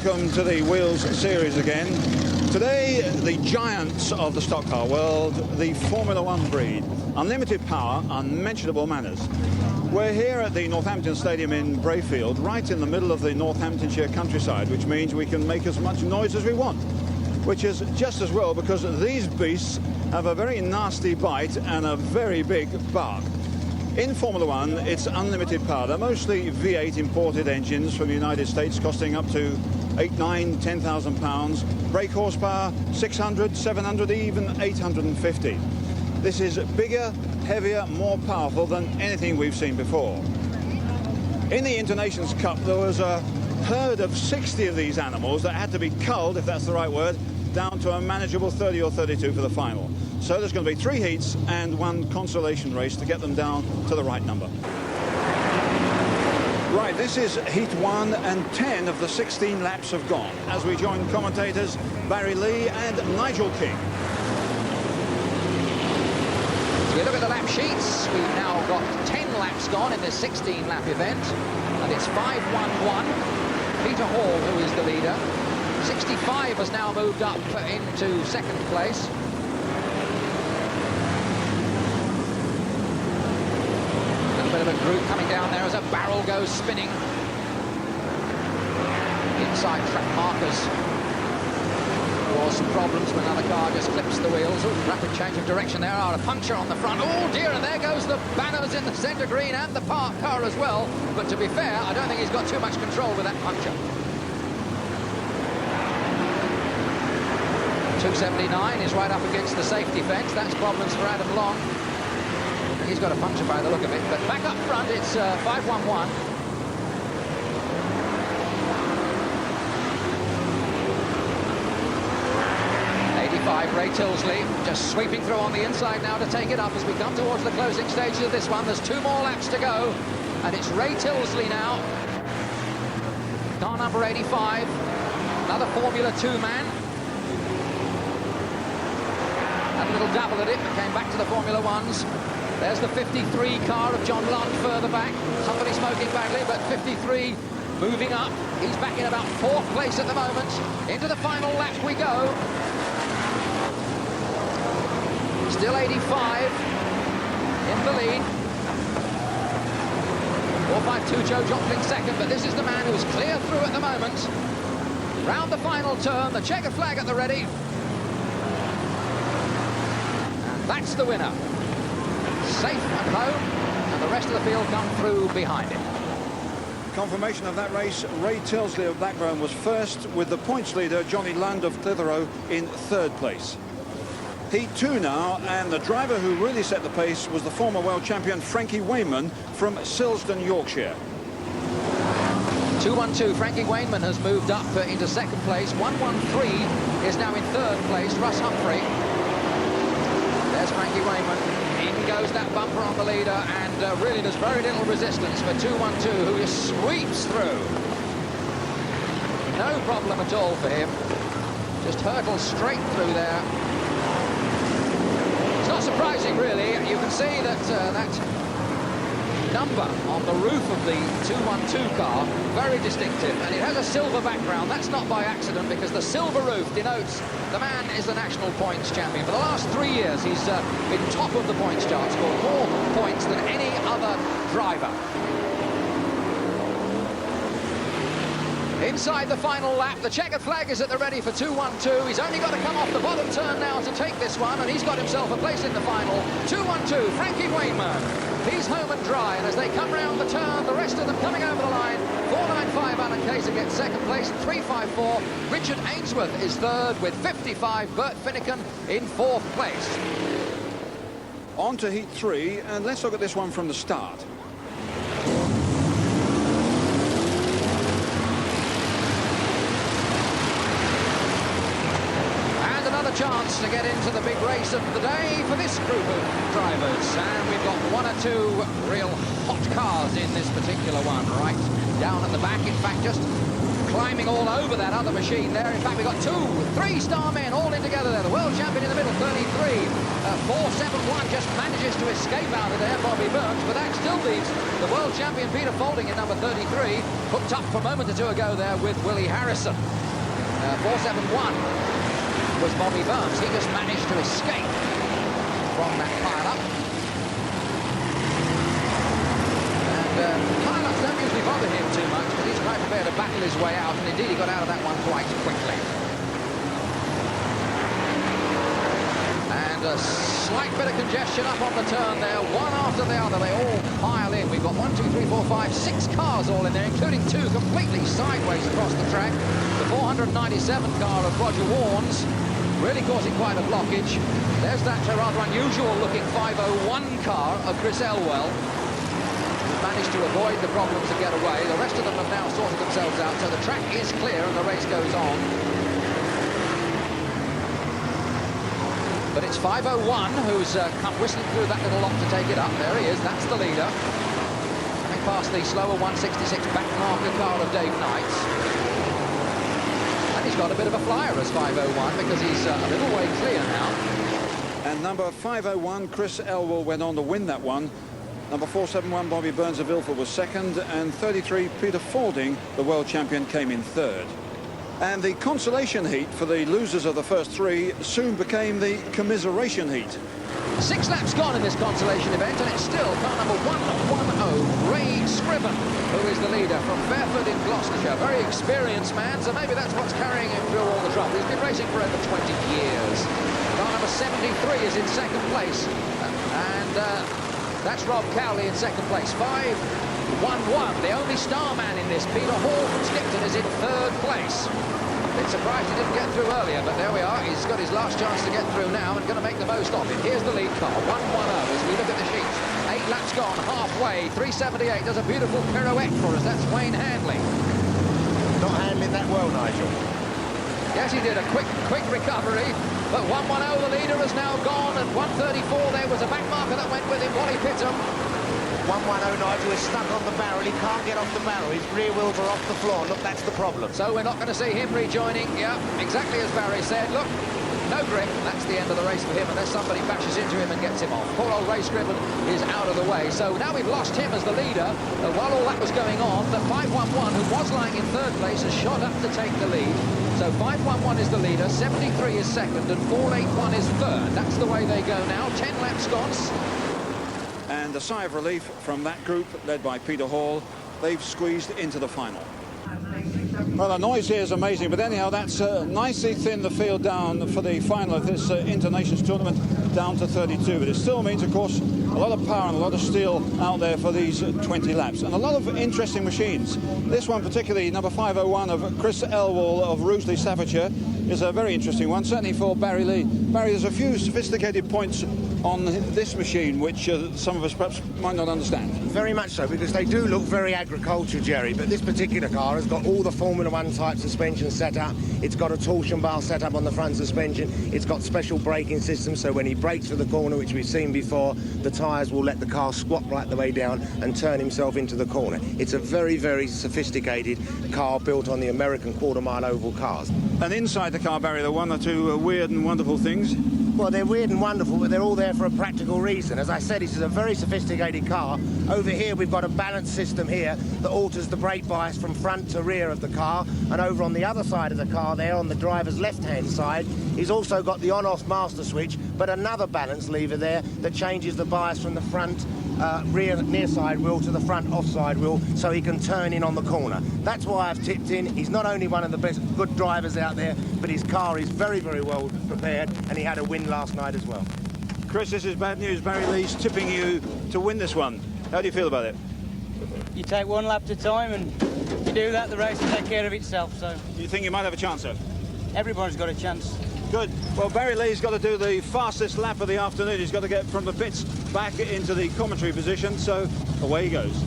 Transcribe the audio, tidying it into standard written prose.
welcome to the Wheels series again. Today, the giants of the stock car world, the Formula One breed. Unlimited power, unmentionable manners. We're here at the Northampton Stadium in Brafield, right in the middle of the Northamptonshire countryside, which means we can make as much noise as we want, which is just as well because these beasts have a very nasty bite and a very big bark. In Formula One, it's unlimited power. They're mostly V8 imported engines from the United States, costing up to 8, 9, 10,000 pounds. Brake horsepower, 600, 700, even 850. This is bigger, heavier, more powerful than anything we've seen before. In the Internations Cup, there was a herd of 60 of these animals that had to be culled, if that's the right word, down to a manageable 30 or 32 for the final. So there's going to be 3 heats and 1 consolation race to get them down to the right number. Right, this is heat 1 and 10 of the 16 laps have gone as we join commentators Barry Lee and Nigel King. We look at the lap sheets. We've now got 10 laps gone in this 16-lap event, and it's 5-1-1. Peter Hall, who is the leader. 65 has now moved up into second place. A little bit of a group coming down there as a barrel goes spinning. Inside track markers. Some problems when another car just clips the wheels. Ooh, rapid change of direction there. A puncture on the front. Oh dear, and there goes the banners in the centre green and the park car as well. But to be fair, I don't think he's got too much control with that puncture. 279 is right up against the safety fence. That's problems for Adam Long. He's got a puncture by the look of it. But back up front, it's 5-1-1. Ray Tilsley just sweeping through on the inside now to take it up as we come towards the closing stages of this one. There's 2 more laps to go, and it's Ray Tilsley now. Car number 85, another Formula 2 man. Had a little dabble at it, but came back to the Formula 1s. There's the 53 car of John Lund further back. Somebody smoking badly, but 53 moving up. He's back in about 4th place at the moment. Into the final lap we go. Still 85 in the lead. 452 Joe Joplin second, but this is the man who's clear through at the moment. Round the final turn, the checkered flag at the ready. And that's the winner. Safe at home, and the rest of the field come through behind him. Confirmation of that race, Ray Tilsley of Blackburn was first, with the points leader Johnny Lund of Clitheroe in 3rd place. Heat 2 now, and the driver who really set the pace was the former world champion Frankie Wayman from Silsden, Yorkshire. 2-1-2, Frankie Wayman has moved up into 2nd place. 1-1-3 is now in 3rd place, Russ Humphrey. There's Frankie Wayman. In goes that bumper on the leader, and really there's very little resistance for 2-1-2, who just sweeps through. No problem at all for him. Just hurtles straight through there. Not surprising, really. You can see that that number on the roof of the 212 car, very distinctive, and it has a silver background. That's not by accident, because the silver roof denotes the man is the national points champion. For the last 3 years, he's been top of the points chart, scored more points than any other driver. Inside the final lap, the checkered flag is at the ready for 2-1-2. He's only got to come off the bottom turn now to take this one, and he's got himself a place in the final. 2-1-2, Frankie Wayman. He's home and dry, and as they come round the turn, the rest of them coming over the line. 4.95, Alan Kayser gets 2nd place, 3.54. Richard Ainsworth is 3rd with 55. Bert Finnegan in 4th place. On to heat 3, and let's look at this one from the start. Chance to get into the big race of the day for this group of drivers, and we've got 1 or 2 real hot cars in this particular one, right down at the back. In fact, just climbing all over that other machine there. In fact, we've got 3 star men all in together there. The world champion in the middle, 33. 471 just manages to escape out of there, Bobby Burns, but that still leaves the world champion Peter Faulding in number 33, hooked up for a moment or two ago there with Willie Harrison. 471 was Bobby Burns. He just managed to escape from that pile-up. And pile-ups don't usually bother him too much, but he's quite prepared to battle his way out, and indeed he got out of that one quite quickly. And a slight bit of congestion up on the turn there, one after the other. They all pile in. We've got 1, 2, 3, 4, 5, 6 cars all in there, including 2 completely sideways across the track. The 497 car of Roger Warnes really causing quite a blockage. There's that rather unusual-looking 501 car of Chris Elwell, who managed to avoid the problems and get away. The rest of them have now sorted themselves out, so the track is clear and the race goes on. But it's 501 who's come whistling through that little lock to take it up. There he is, that's the leader. Coming past the slower 166 back marker car of Dave Knight's. And he's got a bit of a flyer as 501 because he's a little way clear now. And number 501, Chris Elwell, went on to win that one. Number 471, Bobby Burns of Ilford, was second, and 33, Peter Faulding, the world champion, came in third. And the consolation heat for the losers of the first 3 soon became the commiseration heat. 6 laps gone in this consolation event, and it's still car number 110, Ray Scriven, who is the leader from Brafield in Gloucestershire. Very experienced man, so maybe that's what's carrying him through all the trouble. He's been racing for over 20 years. Car number 73 is in second place, and that's Rob Cowley in second place. 511, the only star man in this, Peter Hall from Skipton, is in third place. Bit surprised he didn't get through earlier, but there we are. He's got his last chance to get through now and going to make the most of it. Here's the lead car, 110 as we look at the sheets. 8 laps gone, halfway, 378, does a beautiful pirouette for us. That's Wayne Handley. Not handling that well, Nigel. Yes, he did a quick recovery, but 110, the leader, has now gone, and 134, there was a back marker that went with him, Wally Pittham. 110, Nigel, is stuck on the barrel. He can't get off the barrel. His rear wheels are off the floor. Look, that's the problem. So we're not going to see him rejoining. Yeah, exactly as Barry said. Look, no grip. That's the end of the race for him, unless somebody bashes into him and gets him off. Poor old Ray Scriven is out of the way. So now we've lost him as the leader. While all that was going on, the 511, who was lying in third place, has shot up to take the lead. So 511 is the leader, 73 is second, and 481 is third. That's the way they go now. 10 laps gone. And a sigh of relief from that group, led by Peter Hall. They've squeezed into the final. Well, the noise here is amazing, but anyhow, that's nicely thinned the field down for the final of this Internations tournament, down to 32. But it still means, of course, a lot of power and a lot of steel out there for these 20 laps. And a lot of interesting machines. This one particularly, number 501 of Chris Elwell of Rugeley, Staffordshire, is a very interesting one, certainly for Barry Lee. Barry, there's a few sophisticated points on this machine which some of us perhaps might not understand. Very much so, because they do look very agricultural, Jerry, but this particular car has got all the Formula 1 type suspension set up. It's got a torsion bar set up on the front suspension. It's got special braking systems, so when he brakes for the corner, which we've seen before, the tyres will let the car squat right the way down and turn himself into the corner. It's a very, very sophisticated car built on the American quarter-mile oval cars. And inside the car, Barry, there are 1 or 2 weird and wonderful things. Well, they're weird and wonderful, but they're all there for a practical reason. As I said, this is a very sophisticated car. Over here, we've got a balance system here that alters the brake bias from front to rear of the car. And over on the other side of the car there, on the driver's left-hand side, he's also got the on-off master switch, but another balance lever there that changes the bias from the front rear near side wheel to the front offside wheel, so he can turn in on the corner. That's why I've tipped in. He's not only one of the best good drivers out there, but his car is very, very well prepared, and he had a win last night as well. Chris, this is bad news. Barry Lee's tipping you to win this one. How do you feel about it? You take one lap at a time, and if you do that, the race will take care of itself. So You think you might have a chance, though? everybody's got a chance. Good. Well, Barry Lee's got to do the fastest lap of the afternoon. He's got to get from the pits back into the commentary position, so away he goes.